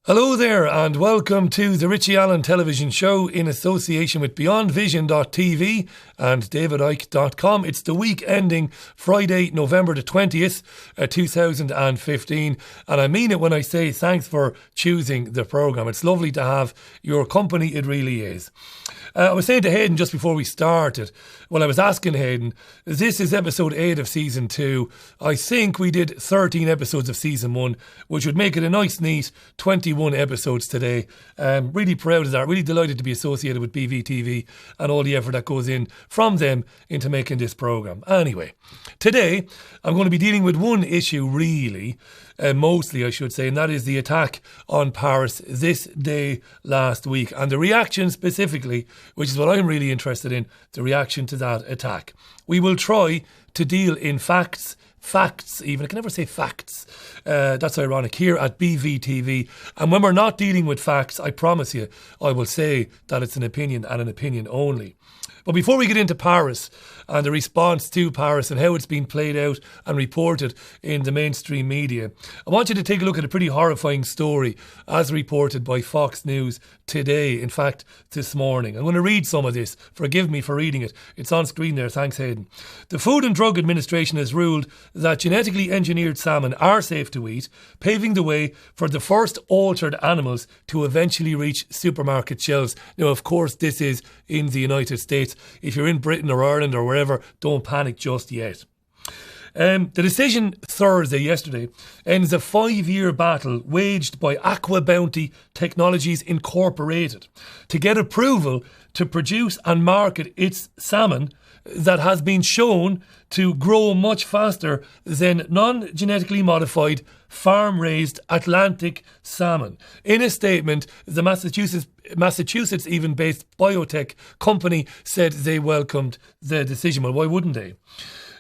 Hello there and welcome to the Richie Allen Television Show in association with BeyondVision.tv and DavidIke.com. It's the week ending Friday, November the 20th, 2015. And I mean it when I say thanks for choosing the programme. It's lovely to have your company, it really is. I was saying to Hayden just before we started, I was asking Hayden, this is episode 8 of season 2. I think we did 13 episodes of season 1, which would make it a nice, neat 21 episodes today. Really proud of that, really delighted to be associated with BVtv and all the effort that goes in from them into making this programme. Anyway, today I'm going to be dealing with one issue really, mostly I should say, and that is the attack on Paris this day last week and the reaction specifically, which is what I'm really interested in, the reaction to that attack. We will try to deal in facts even. I can never say facts. That's ironic. Here at BVtv. And when we're not dealing with facts, I promise you, I will say that it's an opinion and an opinion only. But before we get into Paris and the response to Paris and how it's been played out and reported in the mainstream media, I want you to take a look at a pretty horrifying story as reported by Fox News today, in fact, this morning. I'm going to read some of this. Forgive me for reading it. It's on screen there. Thanks, Hayden. The Food and Drug Administration has ruled that genetically engineered salmon are safe to eat, paving the way for the first altered animals to eventually reach supermarket shelves. Now, of course, this is in the United States. If you're in Britain or Ireland or wherever, don't panic just yet. The decision yesterday, ends a 5-year battle waged by Aqua Bounty Technologies Incorporated to get approval to produce and market its salmon that has been shown to grow much faster than non-genetically modified farm-raised Atlantic salmon. In a statement, the Massachusetts even based biotech company said they welcomed the decision. Well, why wouldn't they?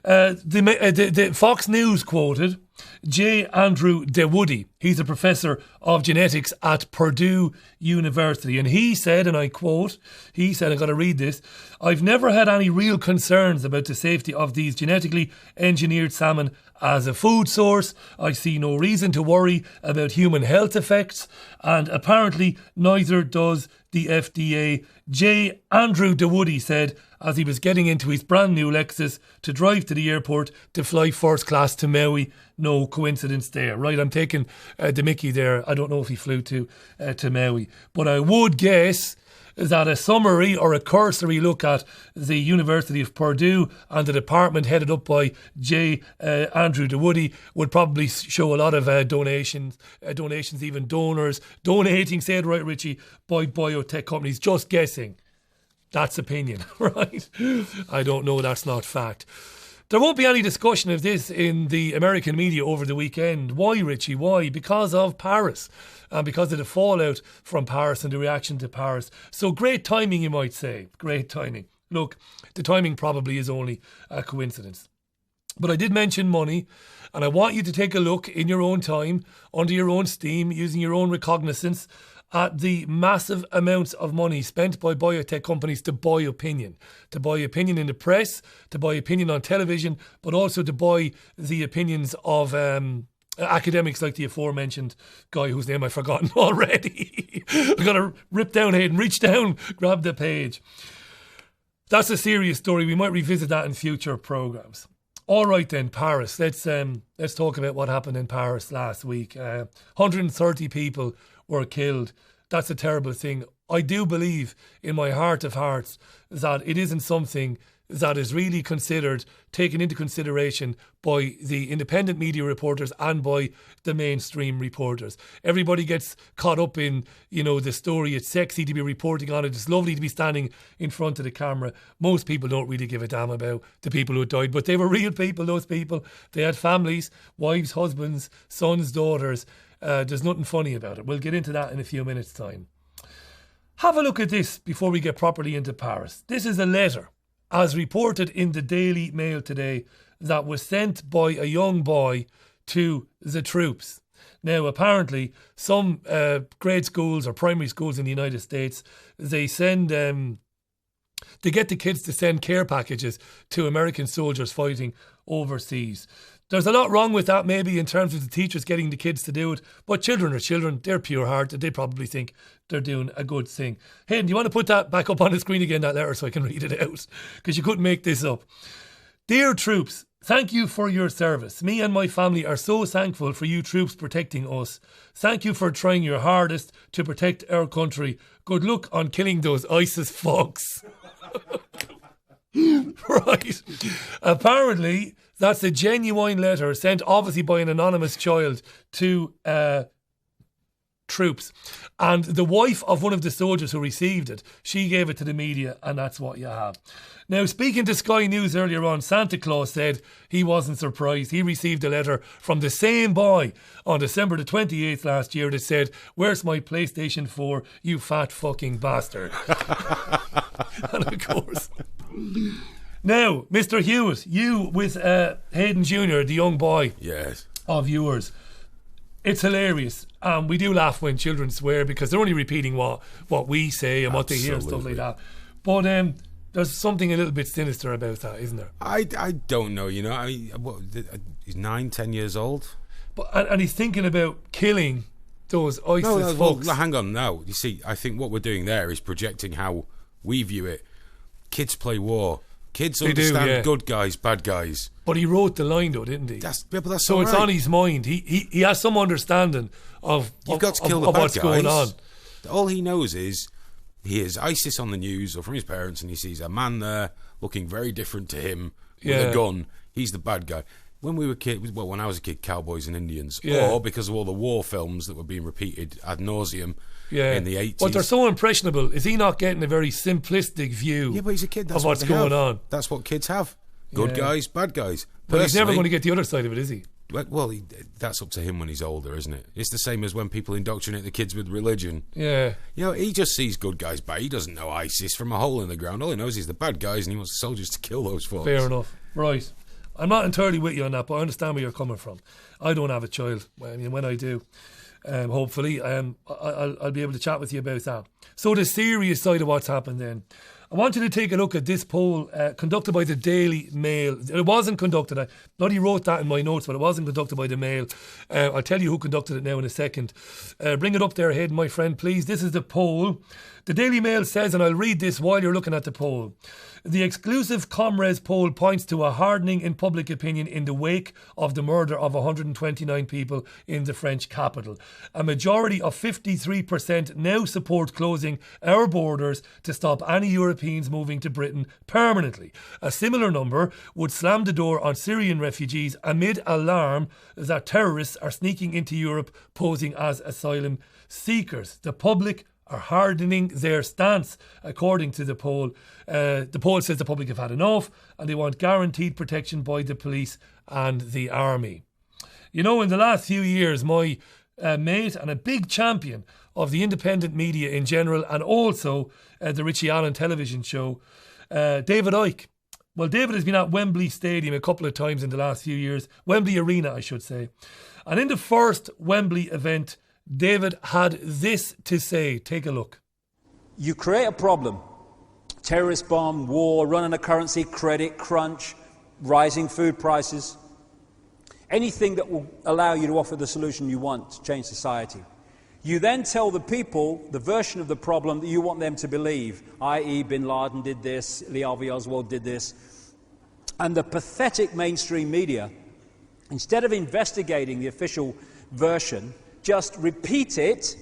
The Fox News quoted J. Andrew DeWoody. He's a professor of genetics at Purdue University. And he said, and I quote, I've got to read this, "I've never had any real concerns about the safety of these genetically engineered salmon as a food source. I see no reason to worry about human health effects, and apparently neither does the FDA." J. Andrew DeWoody said as he was getting into his brand new Lexus to drive to the airport to fly first class to Maui. No coincidence there, right? I'm taking the mickey there. I don't know if he flew to Maui, but I would guess that a summary or a cursory look at the University of Purdue and the department headed up by J. Andrew DeWoody would probably show a lot of donations, even donors donating, say it right, Richie, by biotech companies. Just guessing. That's opinion, right? I don't know, that's not fact. There won't be any discussion of this in the American media over the weekend. Why, Richie? Why? Because of Paris and because of the fallout from Paris and the reaction to Paris. So great timing, you might say. Great timing. Look, the timing probably is only a coincidence. But I did mention money, and I want you to take a look in your own time, under your own steam, using your own recognizance, at the massive amounts of money spent by biotech companies to buy opinion in the press, to buy opinion on television, but also to buy the opinions of academics like the aforementioned guy whose name I've forgotten already. I've got to rip down, Hayden, reach down, grab the page. That's a serious story. We might revisit that in future programmes. All right then, Paris. Let's talk about what happened in Paris last week. 130 people were killed. That's a terrible thing. I do believe in my heart of hearts that it isn't something that is really taken into consideration by the independent media reporters and by the mainstream reporters. Everybody gets caught up in, the story. It's sexy to be reporting on it. It's lovely to be standing in front of the camera. Most people don't really give a damn about the people who died, but they were real people, those people. They had families, wives, husbands, sons, daughters. There's nothing funny about it. We'll get into that in a few minutes' time. Have a look at this before we get properly into Paris. This is a letter, as reported in the Daily Mail today, that was sent by a young boy to the troops. Now, apparently, some grade schools or primary schools in the United States, they send they get the kids to send care packages to American soldiers fighting overseas. There's a lot wrong with that maybe in terms of the teachers getting the kids to do it, but children are children, they're pure-hearted, they probably think they're doing a good thing. Hayden, do you want to put that back up on the screen again, that letter, so I can read it out? Because you couldn't make this up. Dear troops, thank you for your service. Me and my family are so thankful for you troops protecting us. Thank you for trying your hardest to protect our country. Good luck on killing those ISIS fucks. Right. Apparently, that's a genuine letter sent obviously by an anonymous child to troops. And the wife of one of the soldiers who received it, she gave it to the media, and that's what you have. Now, speaking to Sky News earlier on, Santa Claus said he wasn't surprised. He received a letter from the same boy on December the 28th last year that said, "Where's my PlayStation 4, you fat fucking bastard?" And of course... Now, Mr. Hewitt, you with Hayden Jr., the young boy of yours, it's hilarious. We do laugh when children swear because they're only repeating what we say and what they hear and stuff like that. But there's something a little bit sinister about that, isn't there? I don't know, you know. He's 9-10 years old. But and he's thinking about killing those ISIS folks. Well, hang on now. You see, I think what we're doing there is projecting how we view it. Kids play war. Kids understand good guys, bad guys. But he wrote the line though, didn't he? That's so it's on his mind. He has some understanding of what's going on. All he knows is he hears ISIS on the news or from his parents, and he sees a man there looking very different to him with a gun. He's the bad guy. When we were kids, well, when I was a kid, cowboys and Indians, or because of all the war films that were being repeated ad nauseum in the 80s. But they're so impressionable. Is he not getting a very simplistic view? Yeah, but he's a kid. That's of what's going on. That's what kids have. Good guys, bad guys. But he's never going to get the other side of it, is he? Well, that's up to him when he's older, isn't it? It's the same as when people indoctrinate the kids with religion. Yeah. You know, he just sees good guys, but he doesn't know ISIS from a hole in the ground. All he knows is the bad guys, and he wants the soldiers to kill those folks. Fair enough. Right. I'm not entirely with you on that, but I understand where you're coming from. I don't have a child. I mean, when I do, hopefully, I'll be able to chat with you about that. So the serious side of what's happened then. I want you to take a look at this poll conducted by the Daily Mail. It wasn't conducted. I bloody wrote that in my notes, but it wasn't conducted by the Mail. I'll tell you who conducted it now in a second. Bring it up there, Hayden, my friend, please. This is the poll. The Daily Mail says, and I'll read this while you're looking at the poll. The exclusive Comres poll points to a hardening in public opinion in the wake of the murder of 129 people in the French capital. A majority of 53% now support closing our borders to stop any Europeans moving to Britain permanently. A similar number would slam the door on Syrian refugees amid alarm that terrorists are sneaking into Europe posing as asylum seekers. The public are hardening their stance, according to the poll. The poll says the public have had enough and they want guaranteed protection by the police and the army. You know, in the last few years, my mate and a big champion of the independent media in general, and also the Richie Allen television show, David Icke. Well, David has been at Wembley Stadium a couple of times in the last few years. Wembley Arena, I should say. And in the first Wembley event, David had this to say. Take a look. You create a problem. Terrorist bomb, war, run on a currency, credit, crunch, rising food prices. Anything that will allow you to offer the solution you want to change society. You then tell the people the version of the problem that you want them to believe, i.e. Bin Laden did this, Lee Harvey Oswald did this. And the pathetic mainstream media, instead of investigating the official version, just repeat it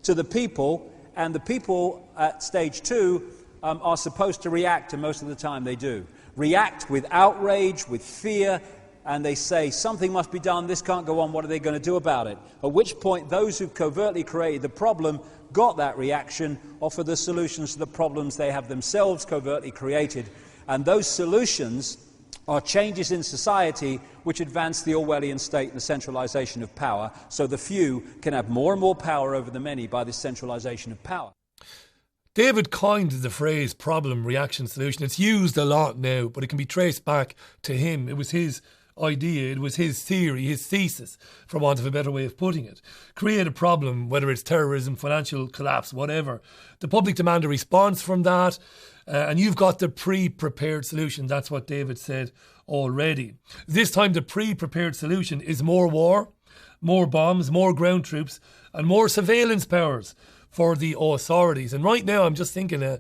to the people, and the people at stage 2 are supposed to react, and most of the time they do. React with outrage, with fear, and they say, something must be done, this can't go on, what are they going to do about it? At which point, those who covertly created the problem got that reaction, offer the solutions to the problems they have themselves covertly created. And those solutions are changes in society which advance the Orwellian state and the centralisation of power, so the few can have more and more power over the many by this centralisation of power. David coined the phrase problem, reaction, solution. It's used a lot now, but it can be traced back to him. It was his idea, it was his theory, his thesis, for want of a better way of putting it. Create a problem, whether it's terrorism, financial collapse, whatever. The public demand a response from that. And you've got the pre-prepared solution. That's what David said already. This time the pre-prepared solution is more war, more bombs, more ground troops, and more surveillance powers for the authorities. And right now I'm just thinking,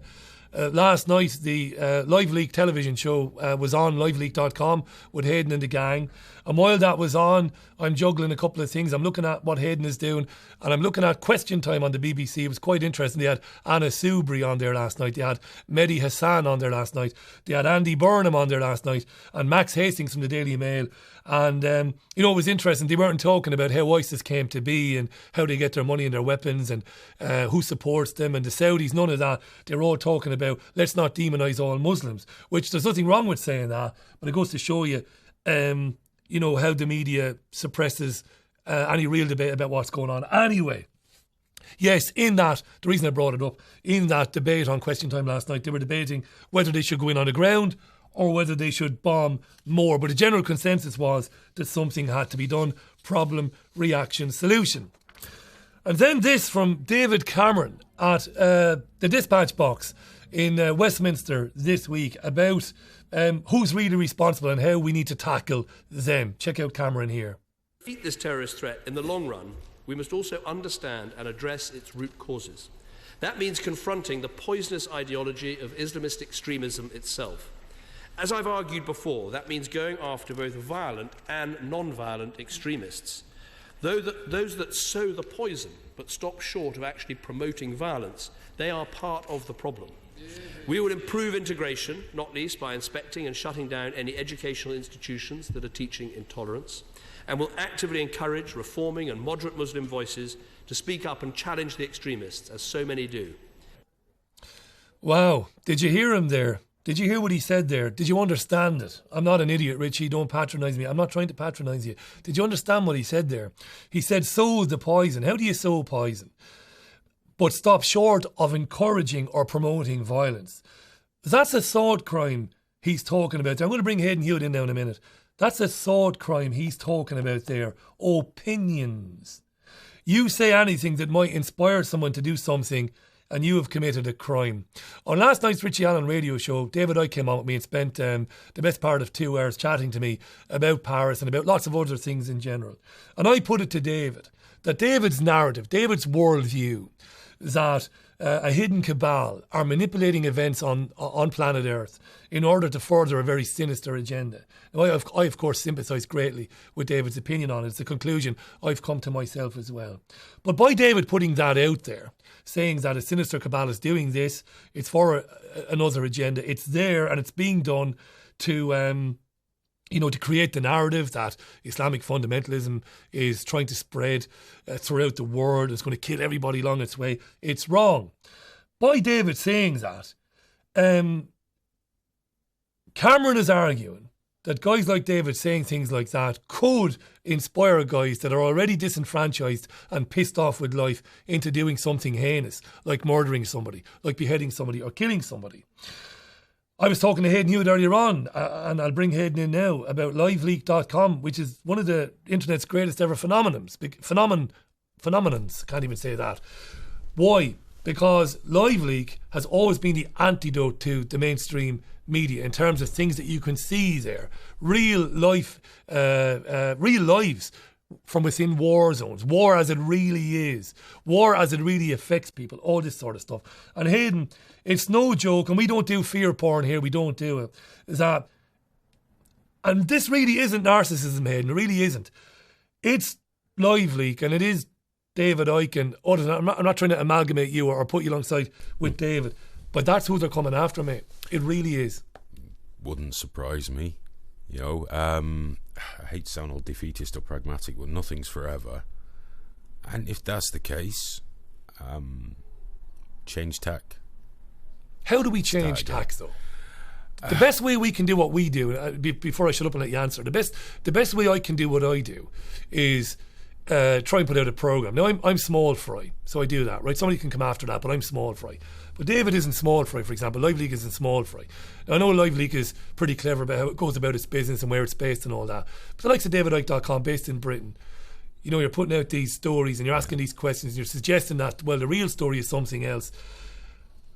last night the Live Leak television show was on liveleak.com with Hayden and the gang. And while that was on, I'm juggling a couple of things. I'm looking at what Hayden is doing, and I'm looking at Question Time on the BBC. It was quite interesting. They had Anna Soubry on there last night. They had Mehdi Hassan on there last night. They had Andy Burnham on there last night, and Max Hastings from the Daily Mail. And, it was interesting. They weren't talking about how ISIS came to be and how they get their money and their weapons and who supports them and the Saudis, none of that. They're all talking about, let's not demonise all Muslims, which there's nothing wrong with saying that, but it goes to show you, how the media suppresses any real debate about what's going on. Anyway, yes, in that, the reason I brought it up, in that debate on Question Time last night, they were debating whether they should go in on the ground or whether they should bomb more. But the general consensus was that something had to be done. Problem, reaction, solution. And then this from David Cameron at the Dispatch Box in Westminster this week about who's really responsible and how we need to tackle them. Check out Cameron here. To defeat this terrorist threat in the long run, we must also understand and address its root causes. That means confronting the poisonous ideology of Islamist extremism itself. As I've argued before, that means going after both violent and non-violent extremists. Those that sow the poison but stop short of actually promoting violence, they are part of the problem. We will improve integration, not least by inspecting and shutting down any educational institutions that are teaching intolerance, and will actively encourage reforming and moderate Muslim voices to speak up and challenge the extremists, as so many do. Wow, did you hear him there? Did you hear what he said there? Did you understand it? I'm not an idiot, Richie. Don't patronise me. I'm not trying to patronise you. Did you understand what he said there? He said, sow the poison. How do you sow poison? But stop short of encouraging or promoting violence. That's a thought crime he's talking about. I'm going to bring Hayden Hewitt in now in a minute. That's a thought crime he's talking about there. Opinions. You say anything that might inspire someone to do something, and you have committed a crime. On last night's Richie Allen radio show, David Icke came on with me and spent the best part of 2 hours chatting to me about Paris and about lots of other things in general. And I put it to David, that David's narrative, David's worldview, that a hidden cabal are manipulating events on planet Earth in order to further a very sinister agenda. Now, I of course sympathise greatly with David's opinion on it. It's a conclusion I've come to myself as well. But by David putting that out there, saying that a sinister cabal is doing this, it's for another agenda, it's there and it's being done to to create the narrative that Islamic fundamentalism is trying to spread throughout the world. It's going to kill everybody along its way. It's wrong. By David saying that, Cameron is arguing that guys like David saying things like that could inspire guys that are already disenfranchised and pissed off with life into doing something heinous, like murdering somebody, like beheading somebody or killing somebody. I was talking to Hayden Hewitt earlier on, and I'll bring Hayden in now, about liveleak.com, which is one of the internet's greatest ever phenomenons. Can't even say that. Why? Because LiveLeak has always been the antidote to the mainstream media in terms of things that you can see there. Real lives from within war zones. War as it really is. War as it really affects people. All this sort of stuff. And Hayden, it's no joke, and we don't do fear porn here, we don't do it, is that, and this really isn't narcissism, Hayden, it really isn't. It's LiveLeak, and it is David Icke and others. I'm not trying to amalgamate you or put you alongside with David, but that's who they're coming after, mate. It really is. Wouldn't surprise me. I hate to sound all defeatist or pragmatic, but nothing's forever. And if that's the case, change tack. How do we change tack, though? The best way we can do what we do, before I shut up and let you answer, the best way I can do what I do is try and put out a programme. Now, I'm small fry, so I do that, right? Somebody can come after that, but I'm small fry. But David isn't small fry, for example. LiveLeak isn't small fry. Now, I know LiveLeak is pretty clever about how it goes about its business and where it's based and all that. But the likes of DavidIcke.com, based in Britain, you're putting out these stories and you're asking these questions and you're suggesting that, well, the real story is something else.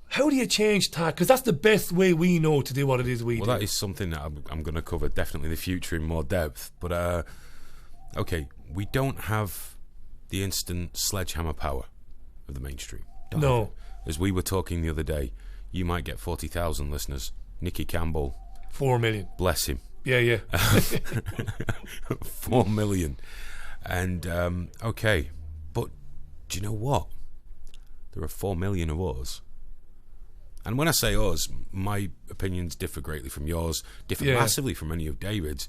How do you change tack? Because that's the best way we know to do what it is we do. Well, that is something that I'm going to cover definitely in the future in more depth. But, okay, we don't have the instant sledgehammer power of the mainstream. Don't have it. As we were talking the other day, you might get 40,000 listeners. Nicky Campbell. 4 million. Bless him. Yeah. 4 million. And, okay, but do you know what? There are 4 million of us. And when I say us, my opinions differ greatly from yours, differ massively from any of David's.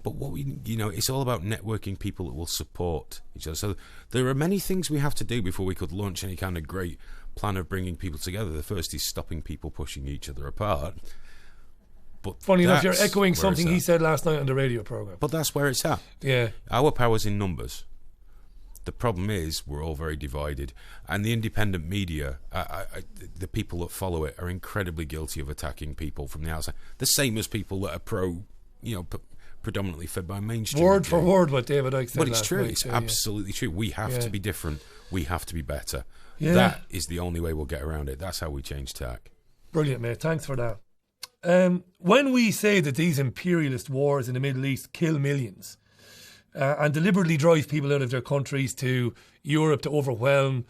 But what it's all about networking people that will support each other. So there are many things we have to do before we could launch any kind of great plan of bringing people together. The first is stopping people pushing each other apart. But funny enough, you're echoing something he said last night on the radio programme. But that's where it's at. Yeah. Our power's in numbers. The problem is we're all very divided, and the independent media, the people that follow it, are incredibly guilty of attacking people from the outside. The same as people that are predominantly fed by mainstream. Word for word what David Icke said. But it's true. Night, it's absolutely true. We have to be different. We have to be better. Yeah. That is the only way we'll get around it. That's how we change tack. Brilliant, mate. Thanks for that. When we say that these imperialist wars in the Middle East kill millions, and deliberately drive people out of their countries to Europe to overwhelm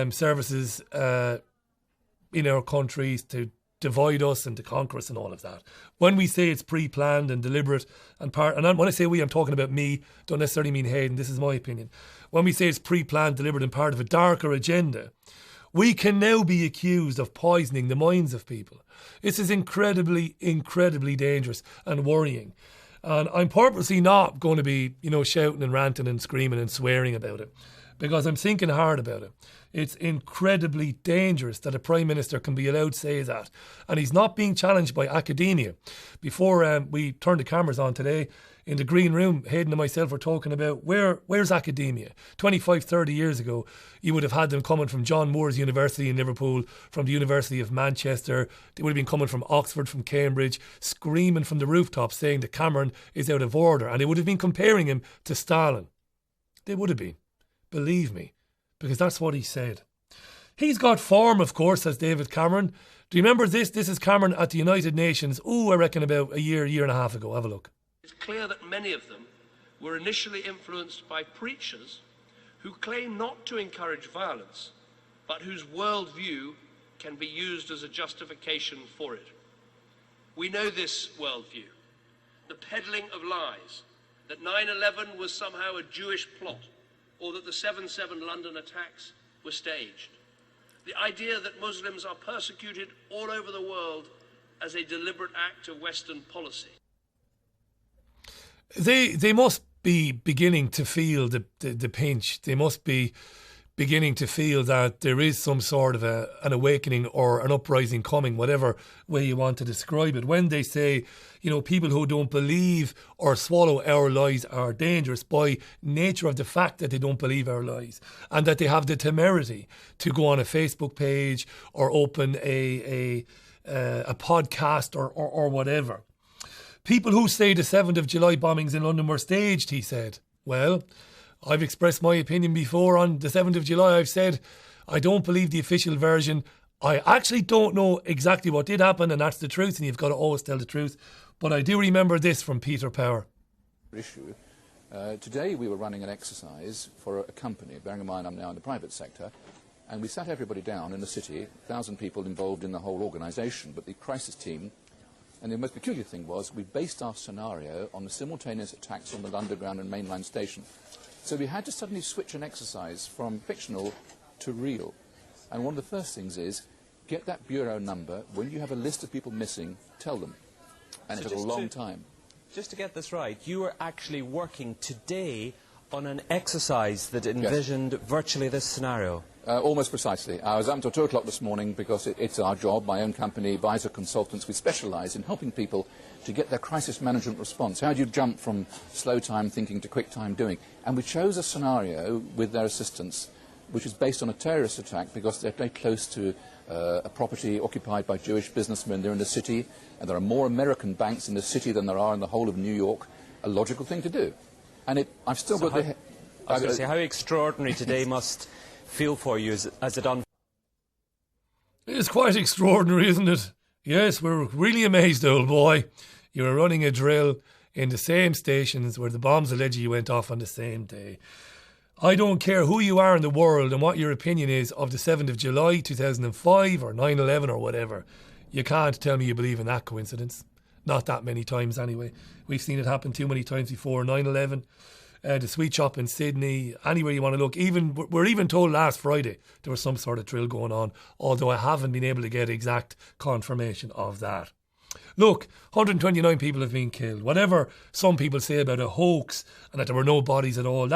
services in our countries, to divide us and to conquer us and all of that. When we say it's pre-planned and deliberate and when I say we, I'm talking about me, don't necessarily mean Hayden, this is my opinion. When we say it's pre-planned, deliberate and part of a darker agenda, we can now be accused of poisoning the minds of people. This is incredibly, incredibly dangerous and worrying. And I'm purposely not going to be, shouting and ranting and screaming and swearing about it, because I'm thinking hard about it. It's incredibly dangerous that a Prime Minister can be allowed to say that. And he's not being challenged by academia. Before we turned the cameras on today, in the green room, Hayden and myself were talking about where's academia? 25, 30 years ago, you would have had them coming from John Moores University in Liverpool, from the University of Manchester. They would have been coming from Oxford, from Cambridge, screaming from the rooftops saying that Cameron is out of order. And they would have been comparing him to Stalin. They would have been. Believe me. Because that's what he said. He's got form, of course, says David Cameron. Do you remember this? This is Cameron at the United Nations. I reckon about a year and a half ago. Have a look. It's clear that many of them were initially influenced by preachers who claim not to encourage violence, but whose worldview can be used as a justification for it. We know this worldview, the peddling of lies, that 9/11 was somehow a Jewish plot, or that the 7/7 London attacks were staged. The idea that Muslims are persecuted all over the world as a deliberate act of Western policy. They must be beginning to feel the pinch. They must be beginning to feel that there is some sort of an awakening or an uprising coming, whatever way you want to describe it. When they say, people who don't believe or swallow our lies are dangerous by nature of the fact that they don't believe our lies, and that they have the temerity to go on a Facebook page or open a podcast or whatever. People who say the 7th of July bombings in London were staged, he said. Well, I've expressed my opinion before on the 7th of July. I've said I don't believe the official version. I actually don't know exactly what did happen, and that's the truth, and you've got to always tell the truth. But I do remember this from Peter Power. Issue. Today we were running an exercise for a company, bearing in mind I'm now in the private sector, and we sat everybody down in the city, 1,000 people involved in the whole organisation, but the crisis team. And the most peculiar thing was we based our scenario on the simultaneous attacks on the Underground and mainline station. So we had to suddenly switch an exercise from fictional to real. And one of the first things is, get that bureau number. When you have a list of people missing, tell them. And it took a long time. Just to get this right, you were actually working today on an exercise that envisioned virtually this scenario. Almost precisely. I was up until 2 o'clock this morning because it's our job, my own company, Advisor Consultants. We specialise in helping people to get their crisis management response. How do you jump from slow time thinking to quick time doing? And we chose a scenario with their assistance which is based on a terrorist attack because they're very close to a property occupied by Jewish businessmen. They're in the city, and there are more American banks in the city than there are in the whole of New York. A logical thing to do. And I've still got the... I was going to say, how extraordinary today must feel for you as it unfolds. It's quite extraordinary, isn't it? Yes, we're really amazed, old boy. You were running a drill in the same stations where the bombs allegedly went off on the same day. I don't care who you are in the world and what your opinion is of the 7th of July 2005 or 9/11 or whatever. You can't tell me you believe in that coincidence. Not that many times anyway. We've seen it happen too many times before. 9/11, the sweet shop in Sydney, anywhere you want to look. We're even told last Friday there was some sort of drill going on, although I haven't been able to get exact confirmation of that. Look, 129 people have been killed. Whatever some people say about a hoax and that there were no bodies at all,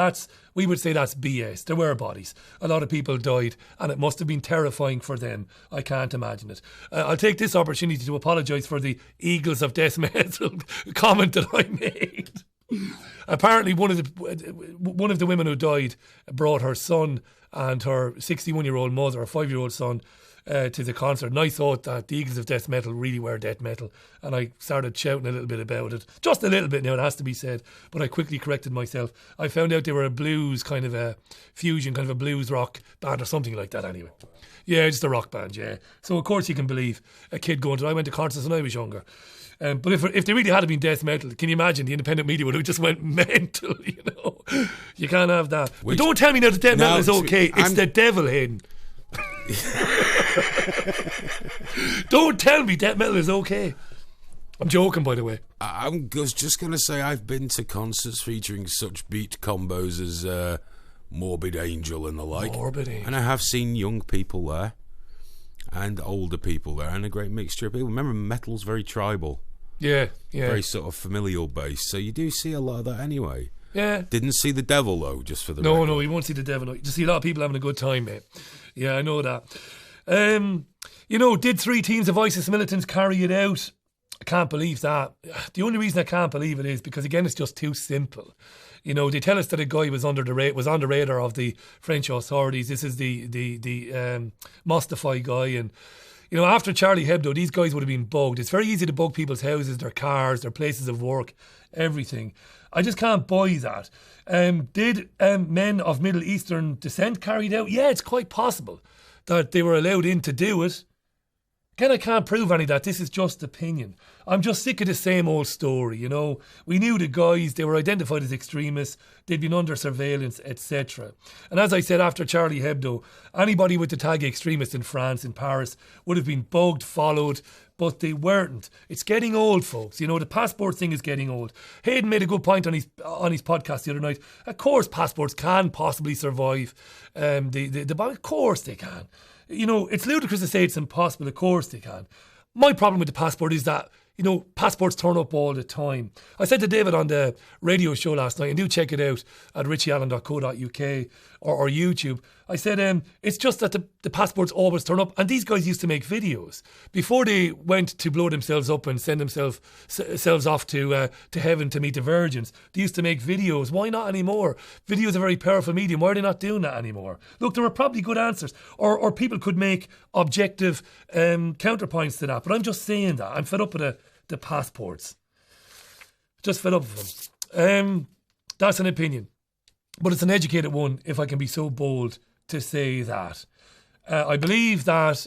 we would say that's BS. There were bodies. A lot of people died and it must have been terrifying for them. I can't imagine it. I'll take this opportunity to apologise for the Eagles of Death Metal comment that I made. Apparently one of the women who died brought her son and her 61-year-old mother, a 5-year-old son, to the concert, and I thought that the Eagles of Death Metal really were death metal, and I started shouting a little bit about it, just a little bit now, it has to be said, but I quickly corrected myself. I found out they were a blues kind of a fusion, kind of a blues rock band or something like that anyway. Yeah, just a rock band, yeah. So of course you can believe a kid going to, I went to concerts when I was younger. But if they really had been death metal, can you imagine the independent media would have just went mental, you know? You can't have that. But don't tell me now that death metal is okay. It's the devil, Hayden. Don't tell me death metal is okay. I'm joking, by the way. I was just going to say I've been to concerts featuring such beat combos as Morbid Angel and the like. Morbid Angel. And I have seen young people there and older people there and a great mixture of people. Remember, metal's very tribal. Yeah. Very sort of familial based. So you do see a lot of that anyway. Yeah. Didn't see the devil, though, just for the No, record. no, you won't see the devil. You see a lot of people having a good time, mate. Yeah, I know that. Did 3 teams of ISIS militants carry it out? I can't believe that. The only reason I can't believe it is because, again, it's just too simple. You know, they tell us that a guy was on the radar of the French authorities. This is the Mustafa guy, and you know, after Charlie Hebdo, these guys would have been bugged. It's very easy to bug people's houses, their cars, their places of work, everything. I just can't buy that. Did men of Middle Eastern descent carry it out? Yeah, it's quite possible that they were allowed in to do it. Again, I can't prove any of that. This is just opinion. I'm just sick of the same old story, you know. We knew the guys, they were identified as extremists, they'd been under surveillance, etc. And as I said, after Charlie Hebdo, anybody with the tag extremist in France, in Paris, would have been bugged, followed, but they weren't. It's getting old, folks. You know, the passport thing is getting old. Hayden made a good point on his podcast the other night. Of course, passports can possibly survive the bomb. Of course they can. You know, it's ludicrous to say it's impossible. Of course they can. My problem with the passport is that, you know, passports turn up all the time. I said to David on the radio show last night, and do check it out at richieallen.co.uk or YouTube. I said, it's just that the passports always turn up. And these guys used to make videos. Before they went to blow themselves up and send themselves off to heaven to meet the virgins, they used to make videos. Why not anymore? Video is a very powerful medium. Why are they not doing that anymore? Look, there are probably good answers. Or people could make objective counterpoints to that. But I'm just saying that. I'm fed up with the passports. Just fed up with them. That's an opinion. But it's an educated one, if I can be so bold to say that. I believe that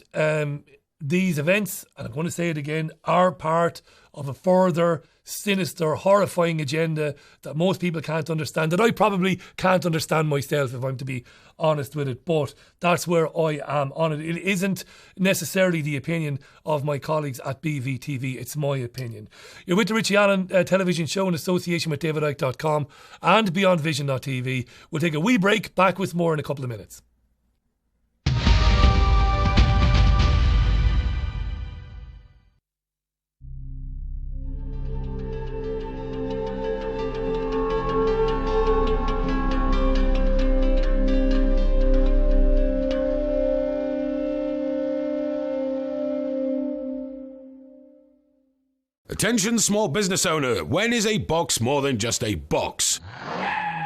these events, and I'm going to say it again, are part of a further sinister, horrifying agenda that most people can't understand, that I probably can't understand myself, if I'm to be honest with it. But that's where I am on it. It isn't necessarily the opinion of my colleagues at BVtv. It's my opinion. You're with the Richie Allen Television Show in association with davidike.com and beyondvision.tv. We'll take a wee break, back with more in a couple of minutes. Attention, small business owner. When is a box more than just a box?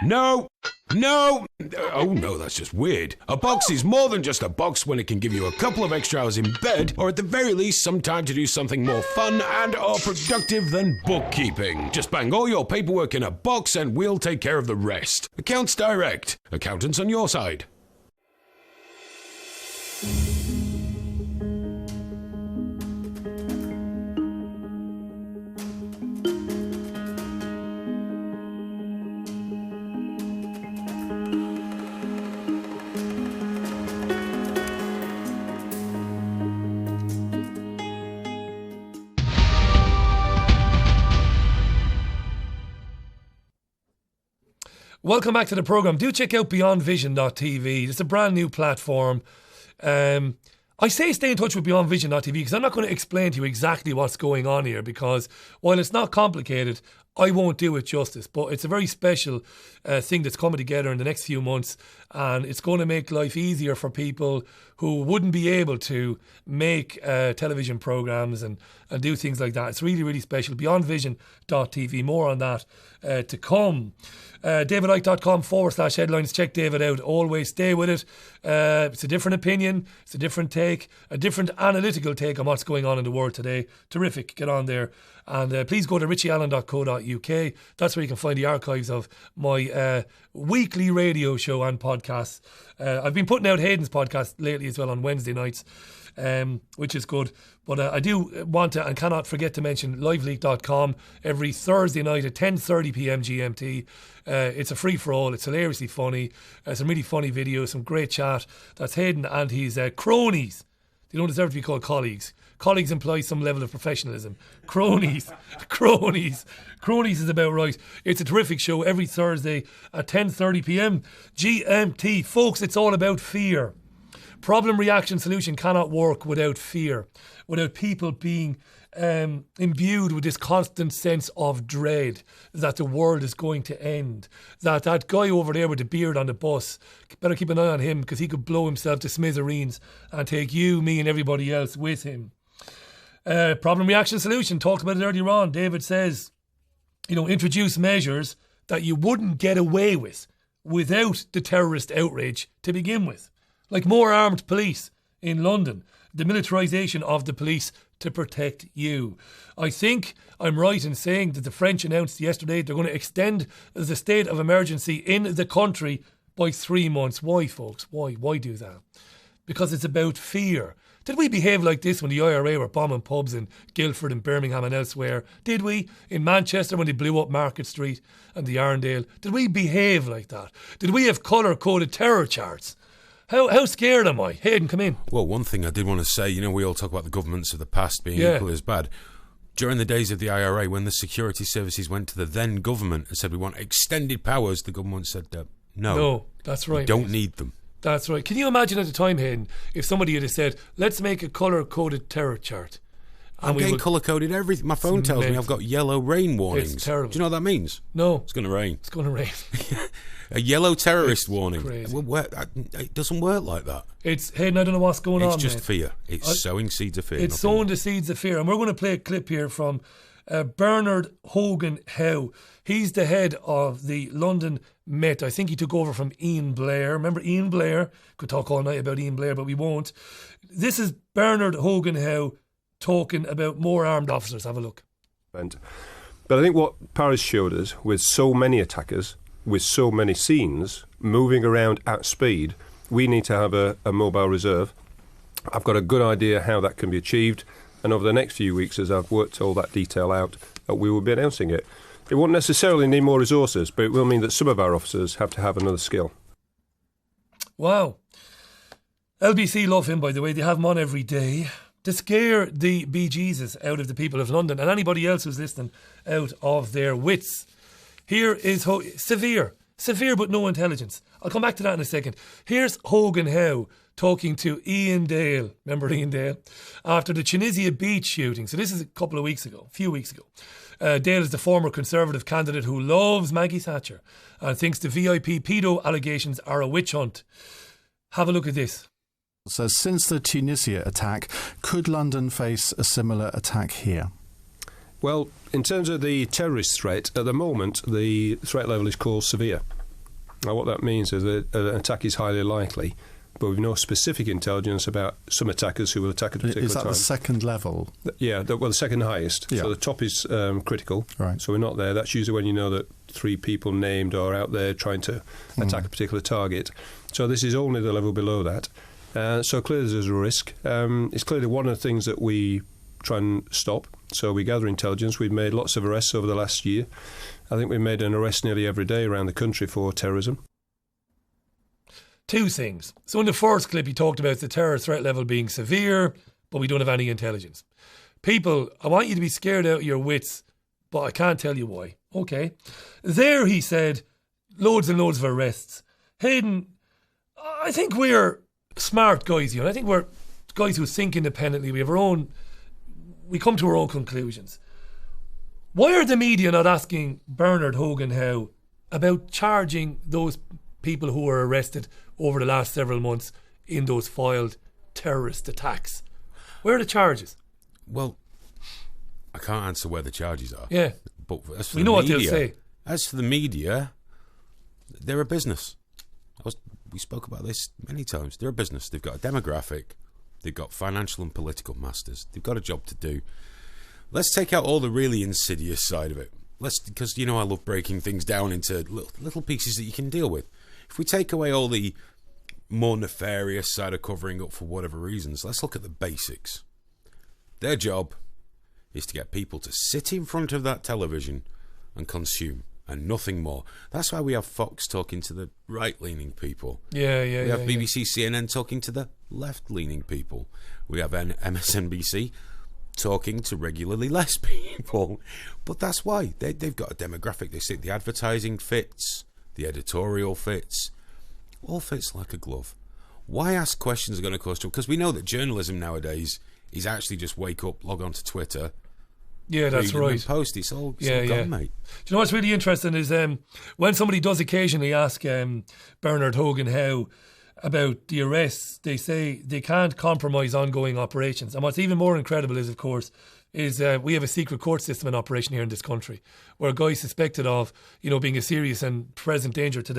No. Oh no, that's just weird. A box is more than just a box when it can give you a couple of extra hours in bed, or at the very least some time to do something more fun and or productive than bookkeeping. Just bang all your paperwork in a box and we'll take care of the rest. Accounts Direct. Accountants on your side. Welcome back to the programme. Do check out beyondvision.tv. It's a brand new platform. I say stay in touch with beyondvision.tv because I'm not going to explain to you exactly what's going on here, because while it's not complicated, I won't do it justice. But it's a very special thing that's coming together in the next few months, and it's going to make life easier for people who wouldn't be able to make television programmes and do things like that. It's really, really special. Beyondvision.tv. More on that to come. DavidIke.com/headlines. Check David out. Always stay with it. It's a different opinion. It's a different take. A different analytical take on what's going on in the world today. Terrific. Get on there. And please go to richieallen.co.uk. That's where you can find the archives of my weekly radio show and podcasts. I've been putting out Hayden's podcast lately as well on Wednesday nights, which is good. But I do want to and cannot forget to mention liveleak.com every Thursday night at 10:30pm GMT. It's a free-for-all. It's hilariously funny. Some really funny videos, some great chat. That's Hayden and his cronies. They don't deserve to be called colleagues. Colleagues imply some level of professionalism. Cronies is about right. It's a terrific show every Thursday at 10:30pm GMT. Folks, it's all about fear. Problem, reaction, solution cannot work without fear, without people being imbued with this constant sense of dread that the world is going to end, that guy over there with the beard on the bus, better keep an eye on him because he could blow himself to smithereens and take you, me and everybody else with him. Problem, reaction, solution, talked about it earlier on. David says, introduce measures that you wouldn't get away with without the terrorist outrage to begin with. Like more armed police in London, the militarization of the police to protect you. I think I'm right in saying that the French announced yesterday they're going to extend the state of emergency in the country by 3 months. Why, folks? Why do that? Because it's about fear. Did we behave like this when the IRA were bombing pubs in Guildford and Birmingham and elsewhere? Did we? In Manchester when they blew up Market Street and the Arndale? Did we behave like that? Did we have colour-coded terror charts? How scared am I? Hayden, come in. Well, one thing I did want to say, we all talk about the governments of the past being equally as bad. During the days of the IRA, when the security services went to the then government and said we want extended powers, the government said no. No, that's right. We don't need them. That's right. Can you imagine at the time, Hayden, if somebody had said, let's make a colour-coded terror chart? I'm getting colour-coded everything. My phone tells me I've got yellow rain warnings. It's terrible. Do you know what that means? No. It's going to rain. It's going to rain. A yellow terrorist warning. Crazy. It doesn't work like that. Hayden, I don't know what's going on. It's just fear. It's sowing seeds of fear. It's sowing the seeds of fear. And we're going to play a clip here from Bernard Hogan Howe. He's the head of the London Met. I think he took over from Ian Blair. Remember Ian Blair? Could talk all night about Ian Blair, but we won't. This is Bernard Hogan Howe talking about more armed officers. Have a look. But I think what Paris showed us, with so many attackers, with so many scenes moving around at speed, we need to have a mobile reserve. I've got a good idea how that can be achieved, and over the next few weeks, as I've worked all that detail out, we will be announcing it. It won't necessarily need more resources, but it will mean that some of our officers have to have another skill. Wow. LBC love him, by the way. They have him on every day to scare the bejesus out of the people of London and anybody else who's listening out of their wits. Here is severe but no intelligence. I'll come back to that in a second. Here's Hogan Howe talking to Ian Dale. Remember Ian Dale? After the Tunisia beach shooting. So this is a few weeks ago. Dale is the former Conservative candidate who loves Maggie Thatcher and thinks the VIP pedo allegations are a witch hunt. Have a look at this. So since the Tunisia attack, could London face a similar attack here? Well, in terms of the terrorist threat, at the moment, the threat level is called severe. Now, what that means is that an attack is highly likely, but we've no specific intelligence about some attackers who will attack at a particular time. Is that the second level? Yeah, the second highest. Yeah. So the top is critical. Right. So we're not there. That's usually when you know that 3 people named are out there trying to attack a particular target. So this is only the level below that. So clearly there's a risk. It's clearly one of the things that we try and stop. So we gather intelligence. We've made lots of arrests over the last year. I think we've made an arrest nearly every day around the country for terrorism. 2 things. So in the first clip, he talked about the terror threat level being severe, but we don't have any intelligence. People, I want you to be scared out of your wits, but I can't tell you why. Okay. There, he said, loads and loads of arrests. Hayden, I think we're smart guys, I think we're guys who think independently. We come to our own conclusions. Why are the media not asking Bernard Hogan Howe about charging those people who were arrested over the last several months in those failed terrorist attacks? Where are the charges? Well, I can't answer where the charges are. Yeah. But as for we the know media, what they'll say. As for the media, they're a business. We spoke about this many times. They're a business. They've got a demographic. They've got financial and political masters. They've got a job to do. Let's take out all the really insidious side of it. Because I love breaking things down into little pieces that you can deal with. If we take away all the more nefarious side of covering up for whatever reasons, let's look at the basics. Their job is to get people to sit in front of that television and consume, and nothing more. That's why we have Fox talking to the right-leaning people. We have BBC, CNN talking to the left-leaning people. We have MSNBC talking to regularly less people. But that's why. They've got a demographic. They say the advertising fits, the editorial fits, all fits like a glove. Why ask questions that are going to cause trouble? Because we know that journalism nowadays is actually just wake up, log on to Twitter. Yeah, that's right. Post. It's all gone, mate. Do you know what's really interesting is when somebody does occasionally ask Bernard Hogan Howe about the arrests, they say they can't compromise ongoing operations. And what's even more incredible is, of course, we have a secret court system in operation here in this country, where a guy suspected of being a serious and present danger to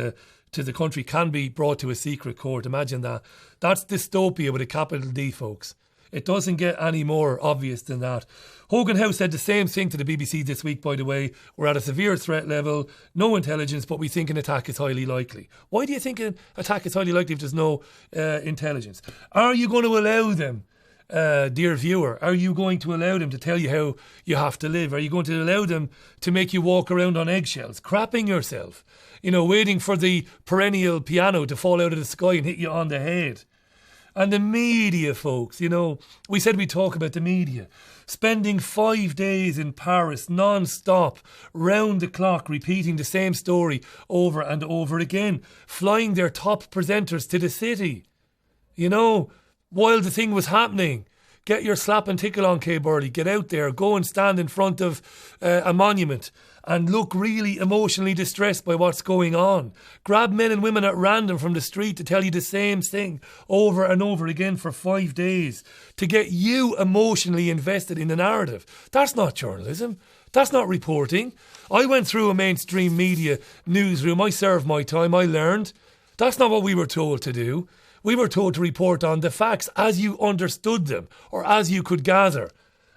the country can be brought to a secret court. Imagine that. That's dystopia with a capital D, folks. It doesn't get any more obvious than that. Hogan Howe said the same thing to the BBC this week, by the way. We're at a severe threat level, no intelligence, but we think an attack is highly likely. Why do you think an attack is highly likely if there's no intelligence? Are you going to allow them, dear viewer, are you going to allow them to tell you how you have to live? Are you going to allow them to make you walk around on eggshells, crapping yourself, waiting for the perennial piano to fall out of the sky and hit you on the head? And the media, folks, we said we'd talk about the media. Spending 5 days in Paris, non-stop, round the clock, repeating the same story over and over again. Flying their top presenters to the city. While the thing was happening. Get your slap and tickle on, Kay Burley. Get out there. Go and stand in front of a monument and look really emotionally distressed by what's going on. Grab men and women at random from the street to tell you the same thing over and over again for 5 days to get you emotionally invested in the narrative. That's not journalism. That's not reporting. I went through a mainstream media newsroom. I served my time. I learned. That's not what we were told to do. We were told to report on the facts as you understood them or as you could gather.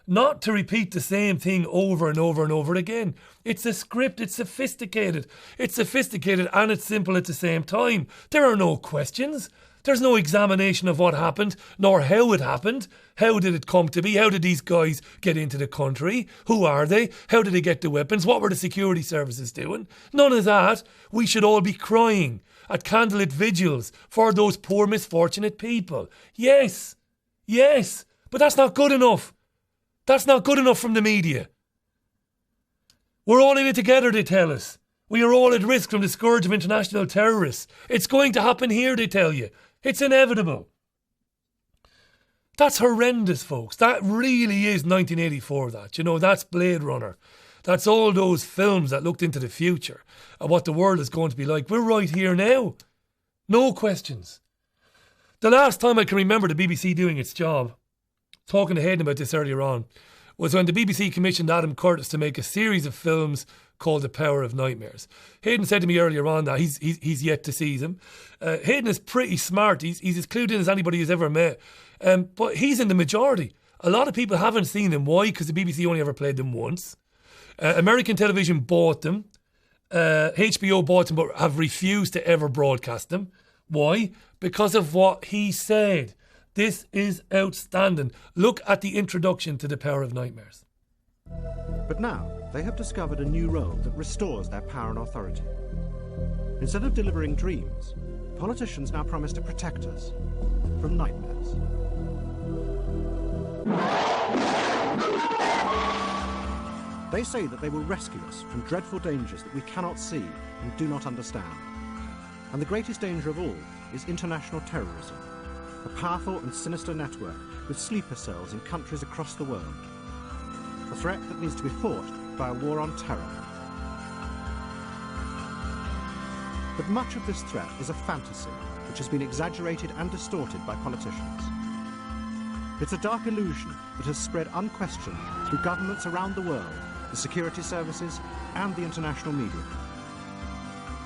Not to repeat the same thing over and over and over again. It's a script, it's sophisticated. It's sophisticated and it's simple at the same time. There are no questions. There's no examination of what happened, nor how it happened. How did it come to be? How did these guys get into the country? Who are they? How did they get the weapons? What were the security services doing? None of that. We should all be crying at candlelit vigils for those poor misfortunate people. Yes, but that's not good enough. That's not good enough from the media. We're all in it together, they tell us. We are all at risk from the scourge of international terrorists. It's going to happen here, they tell you. It's inevitable. That's horrendous, folks. That really is 1984, that. That's Blade Runner. That's all those films that looked into the future and what the world is going to be like. We're right here now. No questions. The last time I can remember the BBC doing its job, talking to Hayden about this earlier on, was when the BBC commissioned Adam Curtis to make a series of films called The Power of Nightmares. Hayden said to me earlier on that he's yet to see them. Hayden is pretty smart. He's as clued in as anybody has ever met. But he's in the majority. A lot of people haven't seen them. Why? Because the BBC only ever played them once. American television bought them. HBO bought them but have refused to ever broadcast them. Why? Because of what he said. This is outstanding. Look at the introduction to The Power of Nightmares. But now they have discovered a new road that restores their power and authority. Instead of delivering dreams, politicians now promise to protect us from nightmares. They say that they will rescue us from dreadful dangers that we cannot see and do not understand. And the greatest danger of all is international terrorism, a powerful and sinister network with sleeper cells in countries across the world. A threat that needs to be fought by a war on terror. But much of this threat is a fantasy which has been exaggerated and distorted by politicians. It's a dark illusion that has spread unquestioned through governments around the world, the security services and the international media.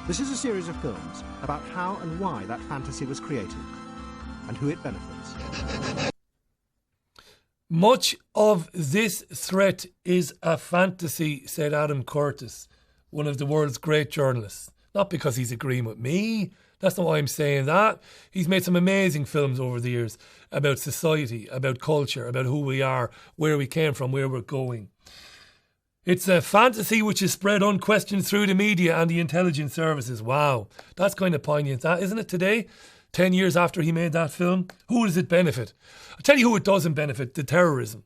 This is a series of films about how and why that fantasy was created and who it benefits. Much of this threat is a fantasy, said Adam Curtis, one of the world's great journalists. Not because he's agreeing with me. That's not why I'm saying that. He's made some amazing films over the years about society, about culture, about who we are, where we came from, where we're going. It's a fantasy which is spread unquestioned through the media and the intelligence services. Wow, that's kind of poignant, that, isn't it, today? 10 years after he made that film. Who does it benefit? I'll tell you who it doesn't benefit, the terrorism.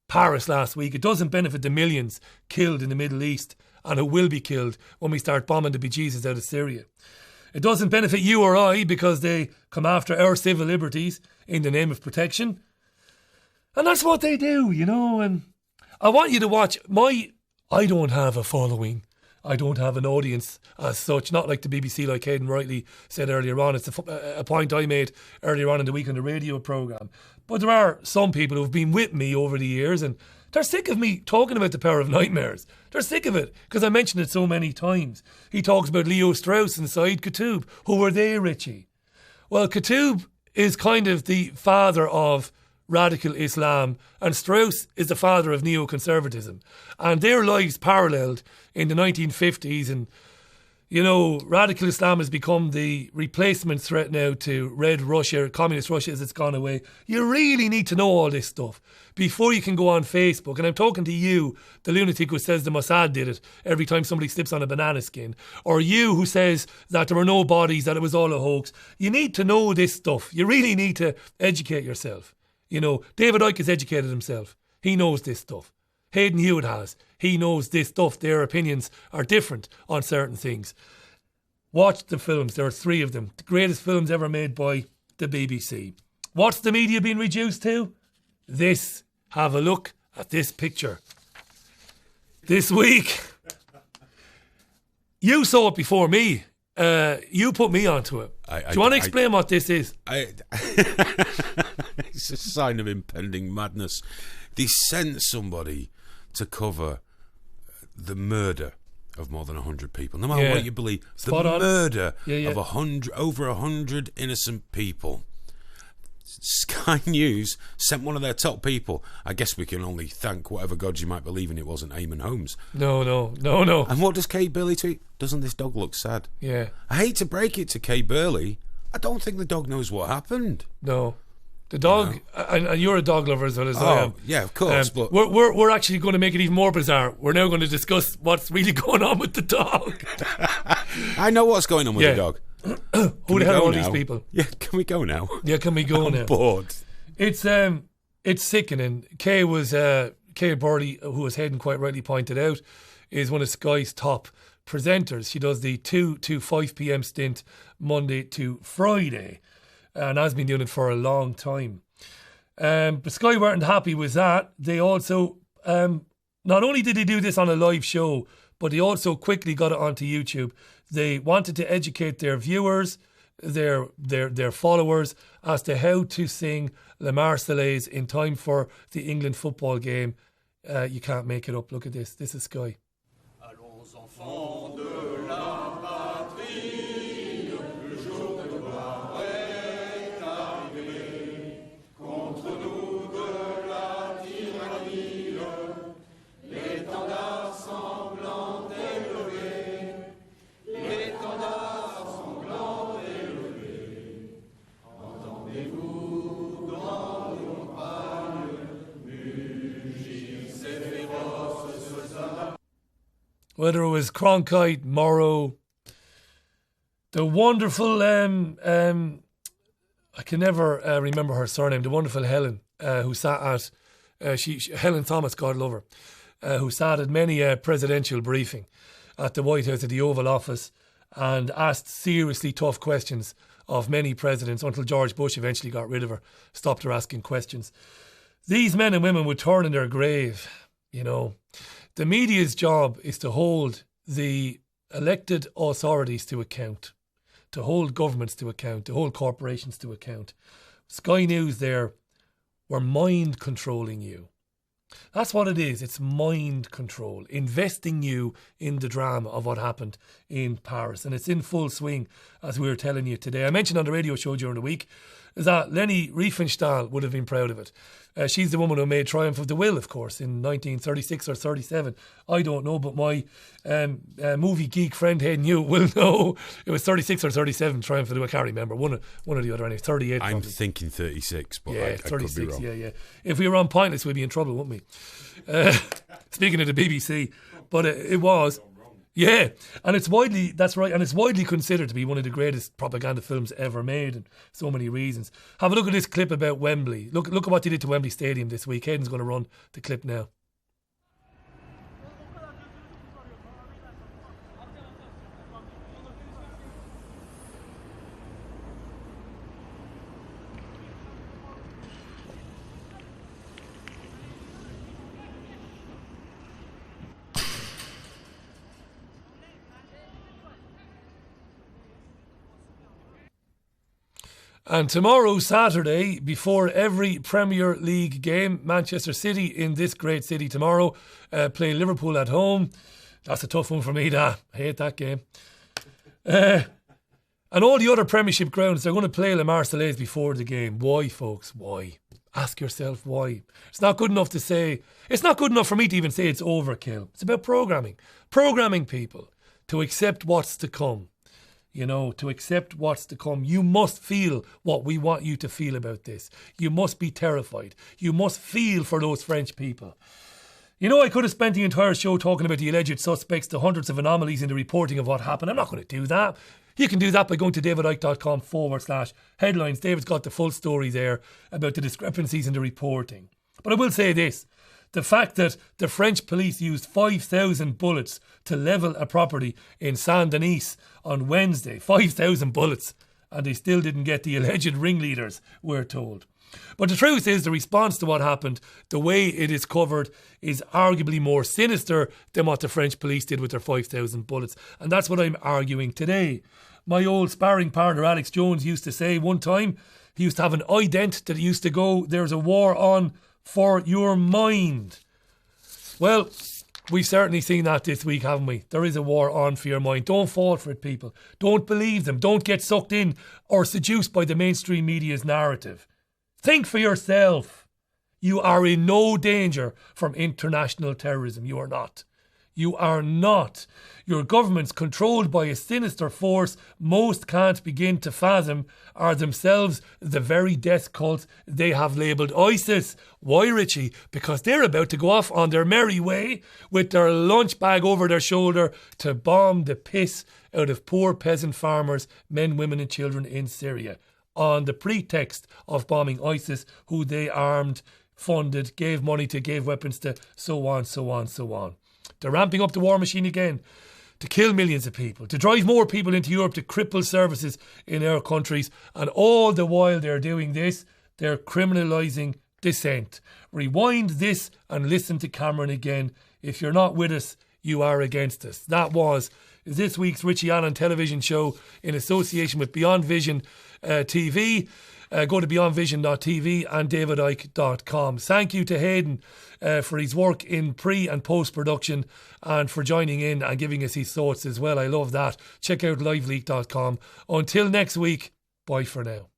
Paris last week. It doesn't benefit the millions killed in the Middle East and who will be killed when we start bombing the bejesus out of Syria. It doesn't benefit you or I because they come after our civil liberties in the name of protection. And that's what they do, you know. And I want you to watch I don't have a following. I don't have an audience as such, not like the BBC, like Hayden rightly said earlier on. It's a point I made earlier on in the week on the radio programme. But there are some people who've been with me over the years and they're sick of me talking about the power of nightmares. They're sick of it because I mentioned it so many times. He talks about Leo Strauss and Saeed Qutb. Who were they, Richie? Well, Qutb is kind of the father of radical Islam and Strauss is the father of neoconservatism. And their lives paralleled in the 1950s and, you know, radical Islam has become the replacement threat now to Red Russia, Communist Russia as it's gone away. You really need to know all this stuff before you can go on Facebook. And I'm talking to you, the lunatic who says the Mossad did it every time somebody slips on a banana skin. Or you who says that there were no bodies, that it was all a hoax. You need to know this stuff. You really need to educate yourself. You know, David Icke has educated himself. He knows this stuff. Hayden Hewitt has. He knows this stuff. Their opinions are different on certain things. Watch the films. There are 3 of them. The greatest films ever made by the BBC. What's the media being reduced to? This. Have a look at this picture. This week. You saw it before me. You put me onto it. Do you want to explain what this is? It's a sign of impending madness. They sent somebody to cover the murder of more than 100 people. No matter what you believe, Spot the on. murder of over 100 innocent people. Sky News sent one of their top people. I guess we can only thank whatever gods you might believe in it wasn't Eamon Holmes. No. And what does Kay Burley tweet? Doesn't this dog look sad? Yeah. I hate to break it to Kay Burley. I don't think the dog knows what happened. No. The dog, and you're a dog lover as well as I am. Yeah, of course. But we're actually going to make it even more bizarre. We're now going to discuss what's really going on with the dog. I know what's going on with the dog. Who the hell are all these people? Yeah, can we go now? Yeah, can we go now? I'm bored. It's sickening. Kay Burley, who as Hayden quite rightly pointed out, is one of Sky's top presenters. She does the 2 to 5 p.m. stint Monday to Friday. And has been doing it for a long time. But Sky weren't happy with that. They also, not only did they do this on a live show, but they also quickly got it onto YouTube. They wanted to educate their viewers, their followers, as to how to sing La Marseillaise in time for the England football game. You can't make it up. Look at this. This is Sky. Allons enfants de la patrie, le jour de gloire est arrivé. Contre nous de la tyrannie, l'étendard sanglant élevé, l'étendard sanglant élevé. Entendez-vous dans les montagnes, mugissent et féroces soldats. Whether it was Cronkite, Morrow, the wonderful, I can never remember her surname, the wonderful Helen, who sat at, Helen Thomas, God love her, who sat at many a presidential briefing at the White House, at the Oval Office, and asked seriously tough questions of many presidents until George Bush eventually got rid of her, stopped her asking questions. These men and women would turn in their grave, you know. The media's job is to hold the elected authorities to account, to hold governments to account, to hold corporations to account. Sky News there were mind controlling you. That's what it is. It's mind control, investing you in the drama of what happened in Paris. And it's in full swing, as we were telling you today. I mentioned on the radio show during the week is that Leni Riefenstahl would have been proud of it. She's the woman who made Triumph of the Will, of course, in 1936 or 37. I don't know, but my movie geek friend Hayden New will know it was 36 or 37, Triumph of the Will. I can't remember. One or the other. Anyway, 38 I'm probably. thinking 36, but yeah, I could be wrong. Yeah. If we were on Pointless, we'd be in trouble, wouldn't we? Speaking of the BBC. But it was... Yeah, and it's widely considered to be one of the greatest propaganda films ever made, and so many reasons. Have a look at this clip about Wembley. Look at what they did to Wembley Stadium this week. Hayden's going to run the clip now. And tomorrow, Saturday, before every Premier League game, Manchester City in this great city tomorrow play Liverpool at home. That's a tough one for me, that. I hate that game. And all the other Premiership grounds, they're going to play La Marseillaise before the game. Why, folks? Why? Ask yourself why. It's not good enough to say... It's not good enough for me to even say it's overkill. It's about programming. Programming people to accept what's to come. You know, to accept what's to come. You must feel what we want you to feel about this. You must be terrified. You must feel for those French people. You know, I could have spent the entire show talking about the alleged suspects, the hundreds of anomalies in the reporting of what happened. I'm not going to do that. You can do that by going to davidicke.com/headlines. David's got the full story there about the discrepancies in the reporting. But I will say this. The fact that the French police used 5,000 bullets to level a property in Saint-Denis on Wednesday, 5,000 bullets, and they still didn't get the alleged ringleaders, we're told. But the truth is, the response to what happened, the way it is covered, is arguably more sinister than what the French police did with their 5,000 bullets. And that's what I'm arguing today. My old sparring partner Alex Jones used to say one time, he used to have an ident that used to go, there's a war on for your mind. Well, we've certainly seen that this week, haven't we? There is a war on for your mind. Don't fall for it, people. Don't believe them. Don't get sucked in or seduced by the mainstream media's narrative. Think for yourself. You are in no danger from international terrorism. You are not. You are not. Your governments, controlled by a sinister force most can't begin to fathom, are themselves the very death cult they have labelled ISIS. Why, Richie? Because they're about to go off on their merry way with their lunch bag over their shoulder to bomb the piss out of poor peasant farmers, men, women and children in Syria, on the pretext of bombing ISIS, who they armed, funded, gave money to, gave weapons to, so on, so on, so on. They're ramping up the war machine again to kill millions of people, to drive more people into Europe, to cripple services in our countries. And all the while they're doing this, they're criminalising dissent. Rewind this and listen to Cameron again. If you're not with us, you are against us. That was this week's Richie Allen television show in association with Beyond Vision TV. Go to beyondvision.tv and davidicke.com. Thank you to Hayden for his work in pre and post production and for joining in and giving us his thoughts as well. I love that. Check out liveleak.com. Until next week, bye for now.